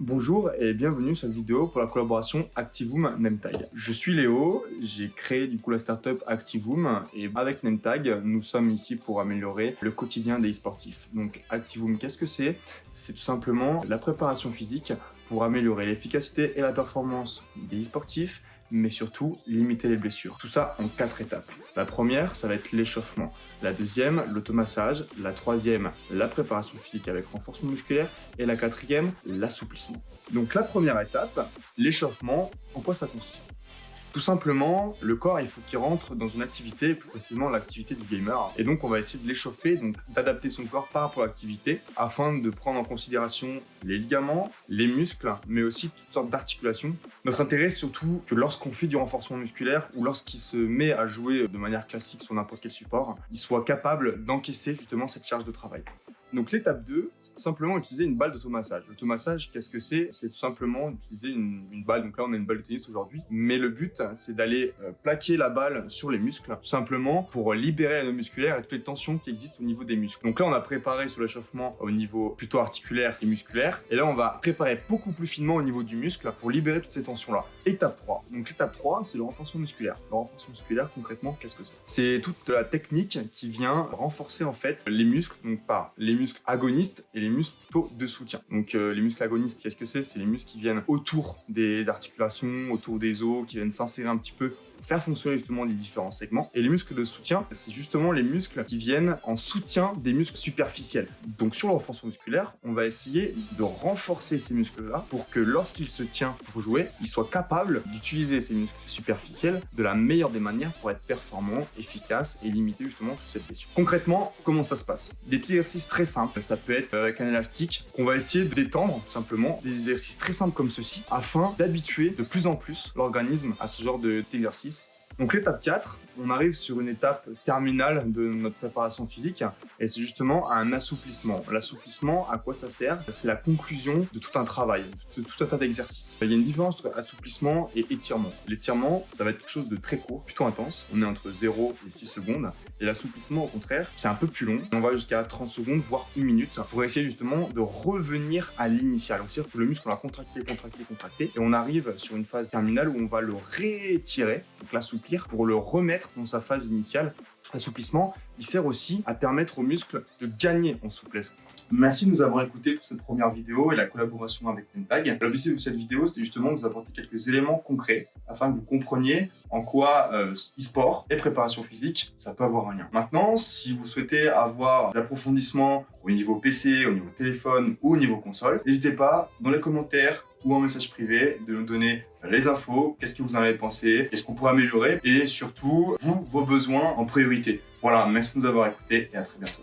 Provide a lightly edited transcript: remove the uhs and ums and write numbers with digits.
Bonjour et bienvenue sur cette vidéo pour la collaboration Activum Nemtag. Je suis Léo, j'ai créé du coup la startup Activum et avec Nemtag, nous sommes ici pour améliorer le quotidien des e-sportifs. Donc Activum, qu'est-ce que c'est? C'est tout simplement la préparation physique pour améliorer l'efficacité et la performance des e-sportifs, mais surtout limiter les blessures. Tout ça en 4 étapes. La première, ça va être l'échauffement. La deuxième, l'automassage. La troisième, la préparation physique avec renforcement musculaire. Et la quatrième, l'assouplissement. Donc la première étape, l'échauffement, en quoi ça consiste? Tout simplement, le corps, il faut qu'il rentre dans une activité, plus précisément l'activité du gamer. Et donc, on va essayer de l'échauffer, donc d'adapter son corps par rapport à l'activité, afin de prendre en considération les ligaments, les muscles, mais aussi toutes sortes d'articulations. Notre intérêt, c'est surtout que lorsqu'on fait du renforcement musculaire, ou lorsqu'il se met à jouer de manière classique sur n'importe quel support, il soit capable d'encaisser justement cette charge de travail. Donc l'étape 2, c'est tout simplement utiliser une balle d'automassage. L'automassage, qu'est-ce que c'est? C'est tout simplement d'utiliser une balle. Donc là, on a une balle de tennis aujourd'hui. Mais le but, c'est d'aller plaquer la balle sur les muscles, tout simplement pour libérer la nœud musculaire et toutes les tensions qui existent au niveau des muscles. Donc là, on a préparé sur l'échauffement au niveau plutôt articulaire et musculaire. Et là, on va préparer beaucoup plus finement au niveau du muscle pour libérer toutes ces tensions-là. Étape 3. Donc l'étape 3, c'est le renforcement musculaire. Le renforcement musculaire, concrètement, qu'est-ce que c'est? C'est toute la technique qui vient renforcer en fait les muscles, donc par les muscles agonistes et les muscles plutôt de soutien. Donc les muscles agonistes, qu'est-ce que c'est? C'est les muscles qui viennent autour des articulations, autour des os, qui viennent s'insérer un petit peu pour faire fonctionner justement les différents segments. Et les muscles de soutien, c'est justement les muscles qui viennent en soutien des muscles superficiels. Donc sur le renforcement musculaire, on va essayer de renforcer ces muscles-là pour que lorsqu'il se tient pour jouer, il soit capable d'utiliser ces muscles superficiels de la meilleure des manières pour être performant, efficace et limiter justement toute cette blessure. Concrètement, comment ça se passe? Des petits exercices très simples, ça peut être avec un élastique qu'on va essayer de détendre tout simplement, des exercices très simples comme ceci, afin d'habituer de plus en plus l'organisme à ce genre d'exercice. Donc l'étape 4, on arrive sur une étape terminale de notre préparation physique et c'est justement un assouplissement. L'assouplissement, à quoi ça sert? C'est la conclusion de tout un travail, de tout un tas d'exercices. Il y a une différence entre assouplissement et étirement. L'étirement, ça va être quelque chose de très court, plutôt intense. On est entre 0 et 6 secondes. Et l'assouplissement, au contraire, c'est un peu plus long. On va jusqu'à 30 secondes, voire 1 minute, pour essayer justement de revenir à l'initial. C'est-à-dire que le muscle, on va contracter, et on arrive sur une phase terminale où on va le réétirer, donc l'assouplir, pour le remettre dans sa phase initiale. L'assouplissement, il sert aussi à permettre aux muscles de gagner en souplesse. Merci de nous avoir écoutés pour cette première vidéo et la collaboration avec Nemtag. L'objectif de cette vidéo, c'était justement de vous apporter quelques éléments concrets afin que vous compreniez en quoi e-sport et préparation physique, ça peut avoir un lien. Maintenant, si vous souhaitez avoir des approfondissements au niveau PC, au niveau téléphone ou au niveau console, n'hésitez pas dans les commentaires ou en message privé de nous donner les infos, qu'est-ce que vous en avez pensé, qu'est-ce qu'on pourrait améliorer et surtout, vos besoins en priorité. Voilà, merci de nous avoir écoutés et à très bientôt.